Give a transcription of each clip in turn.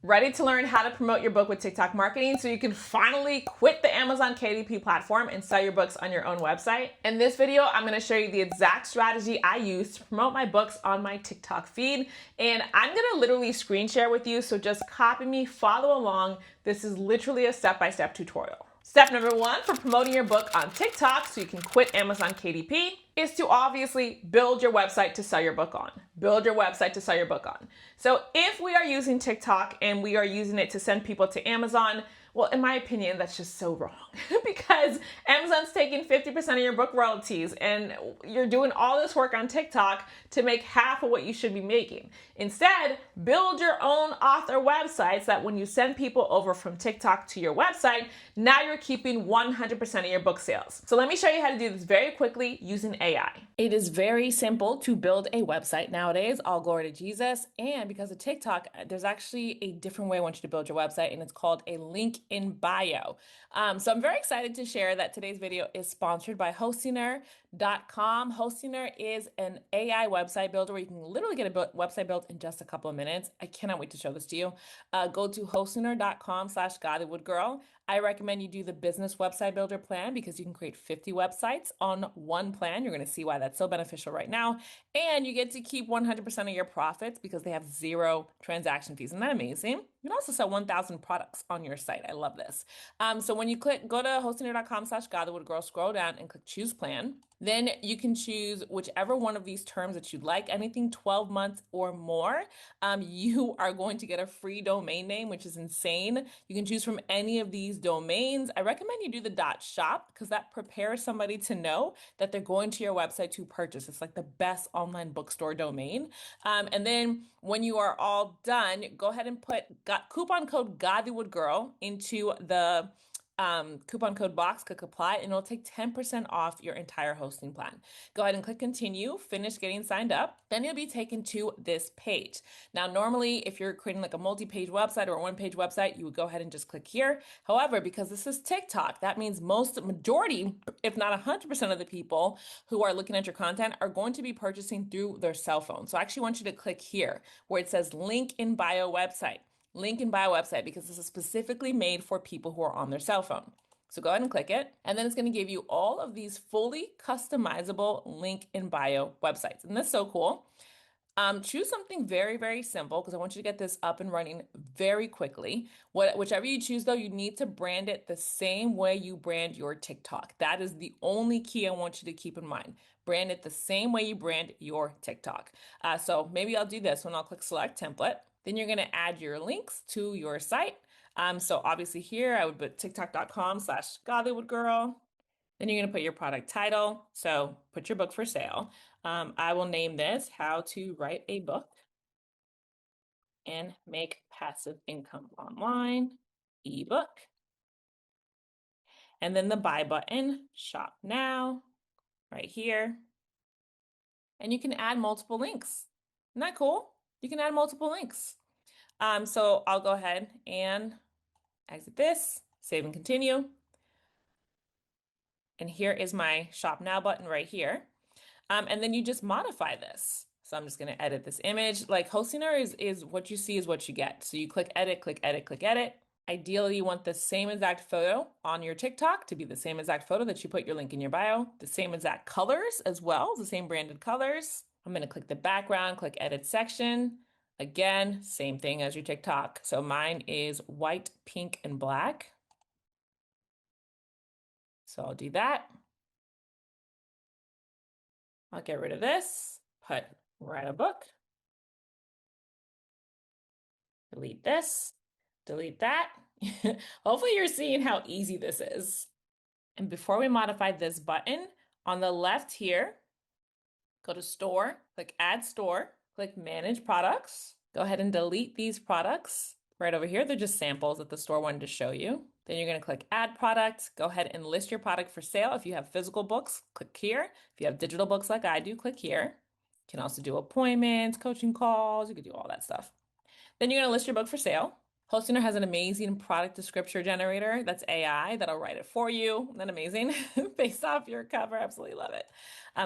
Ready to learn how to promote your book with TikTok marketing so you can finally quit the Amazon KDP platform and sell your books on your own website? In this video, I'm going to show you the exact strategy I use to promote my books on my TikTok feed. And I'm going to literally screen share with you, so just copy me, follow along. This is literally a step-by-step tutorial. Step number one for promoting your book on TikTok so you can quit Amazon KDP is to obviously build your website to sell your book on. Build your website to sell your book on. So if we are using TikTok and we are using it to send people to Amazon, well, in my opinion, that's just so wrong because Amazon's taking 50% of your book royalties and you're doing all this work on TikTok to make half of what you should be making. Instead, build your own author websites that when you send people over from TikTok to your website, now you're keeping 100% of your book sales. So let me show you how to do this very quickly using AI. It is very simple to build a website nowadays, all glory to Jesus. And because of TikTok, there's actually a different way I want you to build your website, and it's called a link in bio. So I'm very excited to share that today's video is sponsored by Hostiner.com. Hostiner is an AI website builder where you can literally get a website built in just a couple of minutes. I cannot wait to show this to you. Go to Hostiner.com/GodlywoodGirl. I recommend you do the business website builder plan because you can create 50 websites on one plan. You're going to see why that's so beneficial right now. And you get to keep 100% of your profits because they have 0 transaction fees. Isn't that amazing? You can also sell 1,000 products on your site. I love this. So when you go to hostiner.com/GodlywoodGirl, scroll down and click choose plan. Then you can choose whichever one of these terms that you'd like, anything 12 months or more. You are going to get a free domain name, which is insane. You can choose from any of these domains. I recommend you do the .shop because that prepares somebody to know that they're going to your website to purchase. It's like the best online bookstore domain. And then when you are all done, go ahead and put coupon code GodlywoodGirl into the coupon code box, click apply, and it'll take 10% off your entire hosting plan. Go ahead and click continue, finish getting signed up. Then you'll be taken to this page. Now, normally, if you're creating like a multi-page website or a one-page website, you would go ahead and just click here. However, because this is TikTok, that means majority, if not 100% of the people who are looking at your content are going to be purchasing through their cell phone. So I actually want you to click here where it says link in bio website. Link in bio website, because this is specifically made for people who are on their cell phone. So go ahead and click it, and then it's going to give you all of these fully customizable link in bio websites. And that's so cool. Choose something very, very simple because I want you to get this up and running very quickly. Whichever you choose, though, you need to brand it the same way you brand your TikTok. That is the only key I want you to keep in mind. Brand it the same way you brand your TikTok. So maybe I'll do this when I'll click select template. Then you're going to add your links to your site. So obviously here I would put tiktok.com/GodlywoodGirl. Then you're going to put your product title. So put your book for sale. I will name this How to Write a Book and Make Passive Income Online ebook. And then the buy button, shop now, right here. And you can add multiple links. Isn't that cool? You can add multiple links. So I'll go ahead and exit this, save and continue. And here is my shop now button right here. And then you just modify this. So I'm just going to edit this image. Like Hostiner is what you see is what you get. So you click edit, click edit, click edit. Ideally, you want the same exact photo on your TikTok to be the same exact photo that you put your link in your bio, the same exact colors as well, the same branded colors. I'm going to click the background, click edit section. Again, same thing as your TikTok. So mine is white, pink, and black. So I'll do that. I'll get rid of this, put write a book, delete this, delete that. Hopefully you're seeing how easy this is. And before we modify this button, on the left here, go to store, click add store, click manage products. Go ahead and delete these products. Right over here, they're just samples that the store wanted to show you. Then you're going to click add product. Go ahead and list your product for sale. If you have physical books, click here. If you have digital books like I do, click here. You can also do appointments, coaching calls. You can do all that stuff. Then you're going to list your book for sale. Hostiner has an amazing product descriptor generator. That's AI that'll write it for you. Isn't that amazing? Based off your cover. Absolutely love it.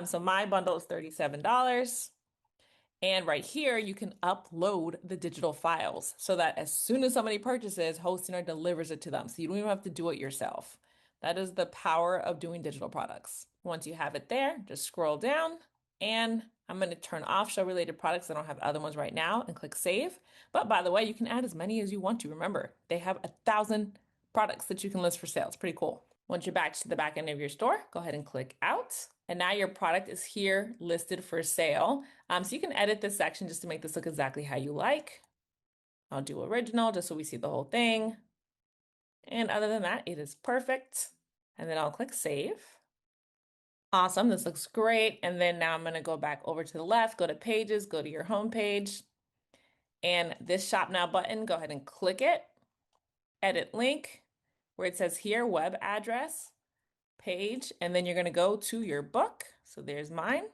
So my bundle is $37. And right here, you can upload the digital files so that as soon as somebody purchases, Hostioner delivers it to them. So you don't even have to do it yourself. That is the power of doing digital products. Once you have it there, just scroll down and I'm going to turn off show related products. I don't have other ones right now and click save. But by the way, you can add as many as you want to. Remember, they have 1,000 products that you can list for sale. It's pretty cool. Once you're back to the back end of your store, go ahead and click out. And now your product is here listed for sale. So you can edit this section just to make this look exactly how you like. I'll do original just so we see the whole thing. And other than that, it is perfect. And then I'll click save. Awesome, this looks great. And then now I'm gonna go back over to the left, go to pages, go to your home page. And this shop now button, go ahead and click it. Edit link, where it says here, web address, page, and then you're gonna go to your book. So there's mine.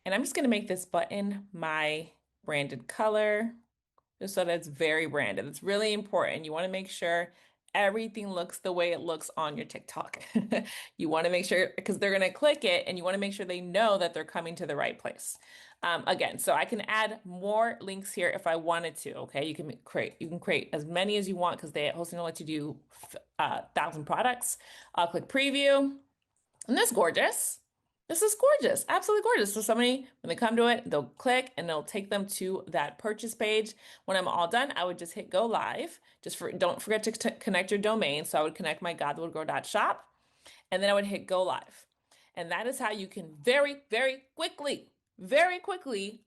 And I'm just gonna make this button my branded color, just so that it's very branded. It's really important. You wanna make sure everything looks the way it looks on your TikTok. You wanna make sure, because they're gonna click it and you wanna make sure they know that they're coming to the right place. Again, so I can add more links here if I wanted to, okay? You can create as many as you want because they hosting will let you do 1,000 products. I'll click preview. Isn't this gorgeous? This is gorgeous, absolutely gorgeous. So somebody, when they come to it, they'll click and it'll take them to that purchase page. When I'm all done, I would just hit go live. Don't forget to connect your domain. So I would connect my godwoodgrow.shop and then I would hit go live. And that is how you can very quickly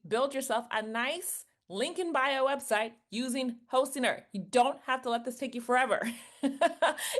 build yourself a nice link in bio website using Hostioner. You don't have to let this take you forever.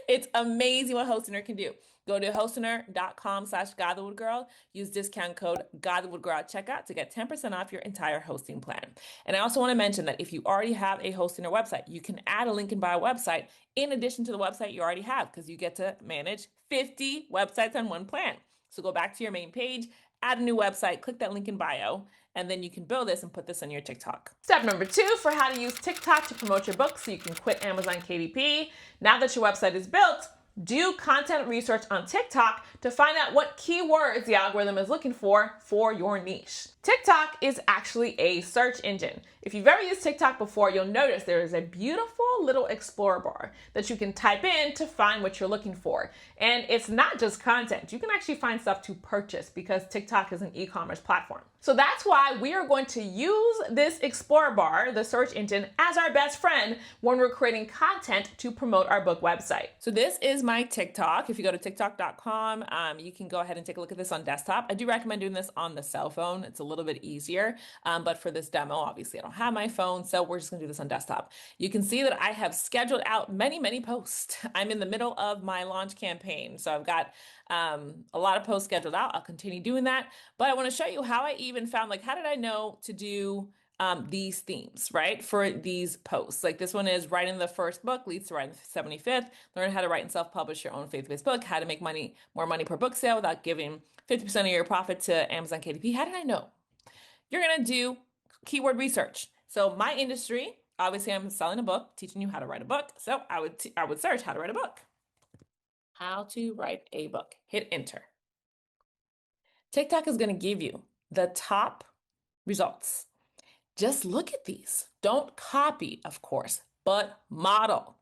It's amazing what Hostioner can do. Go to hostner.com/godthewoodgirl. Use discount code godthewoodgirl at checkout to get 10% off your entire hosting plan. And I also want to mention that if you already have a Hostioner website, you can add a link in bio website in addition to the website you already have because you get to manage 50 websites on one plan. So go back to your main page, add a new website, click that link in bio, and then you can build this and put this on your TikTok. Step number 2 for how to use TikTok to promote your book so you can quit Amazon KDP. Now that your website is built, do content research on TikTok to find out what keywords the algorithm is looking for your niche. TikTok is actually a search engine. If you've ever used TikTok before, you'll notice there is a beautiful little explorer bar that you can type in to find what you're looking for. And it's not just content. You can actually find stuff to purchase because TikTok is an e-commerce platform. So that's why we are going to use this explorer bar, the search engine, as our best friend when we're creating content to promote our book website. So this is my TikTok. If you go to tiktok.com, you can go ahead and take a look at this on desktop. I do recommend doing this on the cell phone. It's a little bit easier, but for this demo, obviously I don't have my phone, so we're just gonna do this on desktop. You can see that I have scheduled out many posts. I'm in the middle of my launch campaign, so I've got a lot of posts scheduled out. I'll continue doing that, but I want to show you how I even found, like, how did I know to do these themes, right? For these posts. Like this one is writing the first book leads to writing the 75th, learn how to write and self-publish your own faith-based book, how to make more money per book sale without giving 50% of your profit to Amazon KDP. How did I know? You're going to do keyword research. So my industry, obviously I'm selling a book, teaching you how to write a book. So I would search how to write a book. How to write a book. Hit enter. TikTok is going to give you the top results. Just look at these. Don't copy, of course, but model.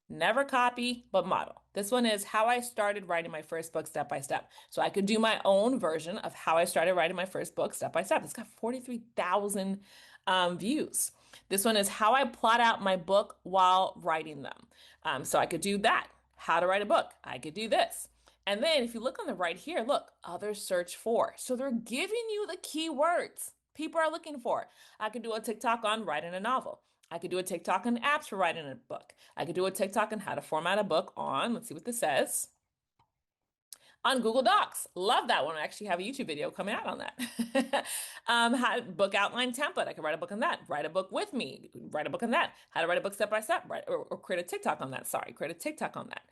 Never copy, but model. This one is how I started writing my first book step by step. So I could do my own version of how I started writing my first book step by step. It's got 43,000 views. This one is how I plot out my book while writing them. So I could do that. How to write a book. I could do this. And then if you look on the right here, look, other search for. So they're giving you the keywords people are looking for. I could do a TikTok on writing a novel. I could do a TikTok on apps for writing a book. I could do a TikTok on how to format a book on, let's see what this says, on Google Docs. Love that one. I actually have a YouTube video coming out on that. How book outline template. I could write a book on that. Write a book with me. Write a book on that. How to write a book step by step. Or create a TikTok on that. Sorry, create a TikTok on that.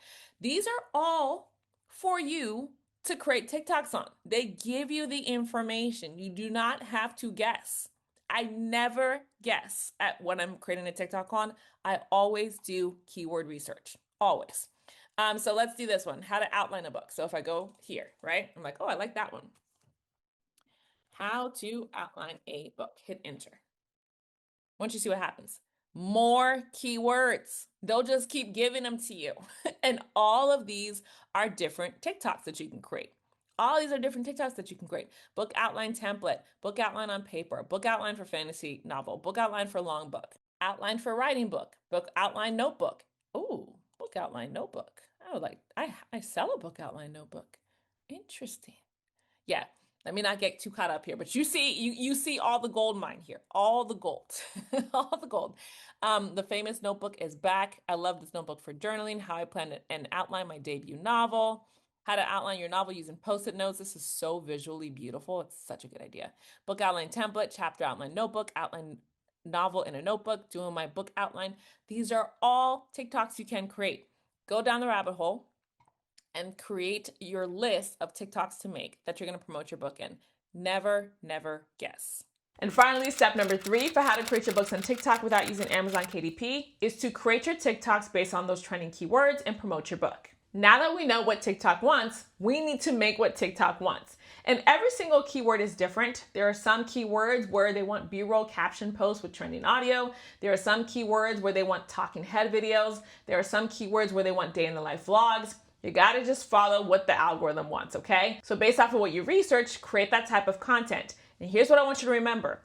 These are all for you to create TikToks on. They give you the information. You do not have to guess. I never guess at what I'm creating a TikTok on. I always do keyword research, always. So let's do this one, how to outline a book. So if I go here, right, I'm like, oh, I like that one. how to outline a book. Hit enter. Once you see what happens, more keywords. They'll just keep giving them to you. And all of these are different TikToks that you can create. All these are different TikToks that you can create. Book outline template, book outline on paper, book outline for fantasy novel, book outline for long book, outline for writing book outline notebook. Ooh, book outline notebook. I sell a book outline notebook. Interesting. Yeah, let me not get too caught up here, but you see all the gold mine here, all the gold, all the gold. The famous notebook is back. I love this notebook for journaling, how I plan and outline my debut novel, how to outline your novel using post-it notes. This is so visually beautiful. It's such a good idea. Book outline template, chapter outline notebook, outline novel in a notebook, doing my book outline. These are all TikToks you can create. Go down the rabbit hole and create your list of TikToks to make that you're going to promote your book in. Never, never guess. And finally, step number 3 for how to create your books on TikTok without using Amazon KDP is to create your TikToks based on those trending keywords and promote your book. Now that we know what TikTok wants, we need to make what TikTok wants. And every single keyword is different. There are some keywords where they want B-roll caption posts with trending audio. There are some keywords where they want talking head videos. There are some keywords where they want day in the life vlogs. You gotta just follow what the algorithm wants, okay? So based off of what you research, create that type of content. And here's what I want you to remember.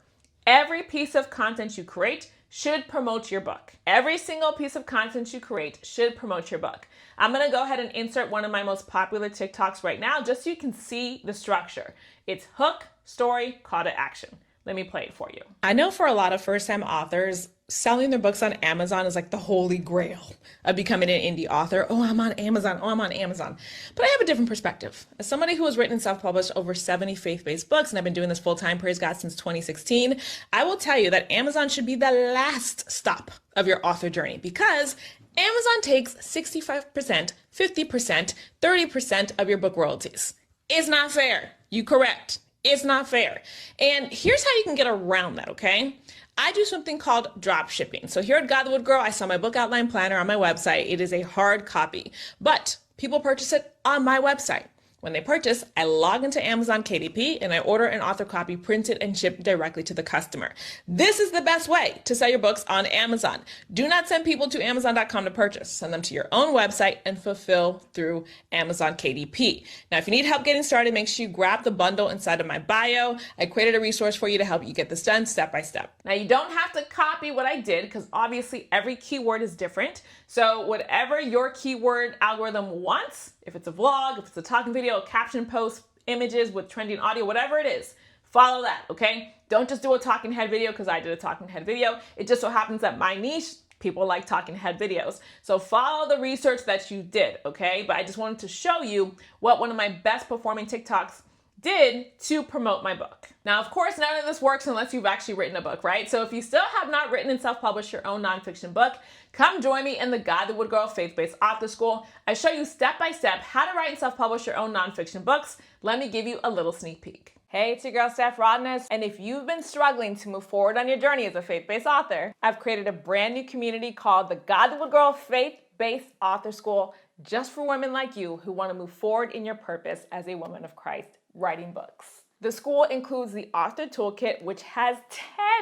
Every piece of content you create should promote your book. Every single piece of content you create should promote your book. I'm gonna go ahead and insert one of my most popular TikToks right now just so you can see the structure. It's hook, story, call to action. Let me play it for you. I know for a lot of first-time authors, selling their books on Amazon is like the holy grail of becoming an indie author. Oh, I'm on Amazon. Oh, I'm on Amazon. But I have a different perspective. As somebody who has written and self-published over 70 faith-based books, and I've been doing this full-time, praise God, since 2016, I will tell you that Amazon should be the last stop of your author journey because Amazon takes 65%, 50%, 30% of your book royalties. It's not fair. You correct. It's not fair. And here's how you can get around that, okay? I do something called drop shipping. So here at God the Wood Girl, I sell my book outline planner on my website. It is a hard copy, but people purchase it on my website. When they purchase, I log into Amazon KDP and I order an author copy printed and shipped directly to the customer. This is the best way to sell your books on Amazon. Do not send people to Amazon.com to purchase. Send them to your own website and fulfill through Amazon KDP. Now, if you need help getting started, make sure you grab the bundle inside of my bio. I created a resource for you to help you get this done step by step. Now, you don't have to copy what I did because obviously every keyword is different. So whatever your keyword algorithm wants, if it's a vlog, if it's a talking video, a caption post, images with trending audio, whatever it is, follow that, okay? Don't just do a talking head video because I did a talking head video. It just so happens that my niche, people like talking head videos. So follow the research that you did, okay? But I just wanted to show you what one of my best performing TikToks did to promote my book. Now, of course, none of this works unless you've actually written a book, right? So if you still have not written and self-published your own nonfiction book, come join me in the God the Wood Girl Faith-Based Author School. I show you step-by-step how to write and self-publish your own nonfiction books. Let me give you a little sneak peek. Hey, it's your girl, Steph Rodness, and if you've been struggling to move forward on your journey as a faith-based author, I've created a brand new community called the God the Wood Girl Faith-Based Author School just for women like you who want to move forward in your purpose as a woman of Christ writing books. The school includes the Author Toolkit, which has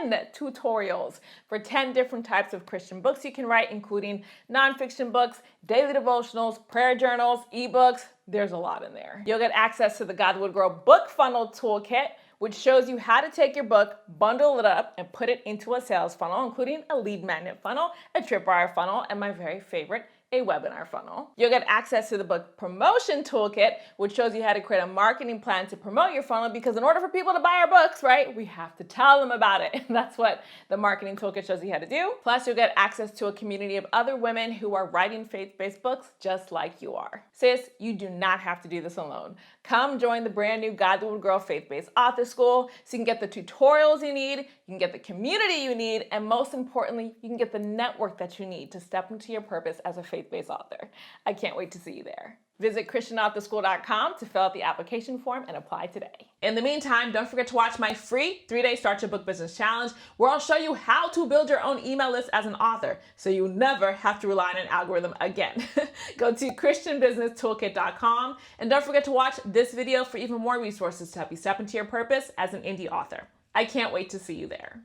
10 tutorials for 10 different types of Christian books you can write, including nonfiction books, daily devotionals, prayer journals, ebooks. There's a lot in there. You'll get access to the God the Wood Girl Book Funnel Toolkit, which shows you how to take your book, bundle it up, and put it into a sales funnel, including a lead magnet funnel, a tripwire funnel, and my very favorite, a webinar funnel. You'll get access to the book promotion toolkit, which shows you how to create a marketing plan to promote your funnel, because in order for people to buy our books, right, we have to tell them about it. And that's what the marketing toolkit shows you how to do. Plus, you'll get access to a community of other women who are writing faith-based books just like you are. Sis, you do not have to do this alone. Come join the brand new God the Wood Girl Faith-Based Author School so you can get the tutorials you need, you can get the community you need, and most importantly, you can get the network that you need to step into your purpose as a faith-based author. I can't wait to see you there. Visit christianauthorschool.com to fill out the application form and apply today. In the meantime, don't forget to watch my free 3-day Start Your Book Business Challenge, where I'll show you how to build your own email list as an author, so you never have to rely on an algorithm again. Go to christianbusinesstoolkit.com, and don't forget to watch this video for even more resources to help you step into your purpose as an indie author. I can't wait to see you there.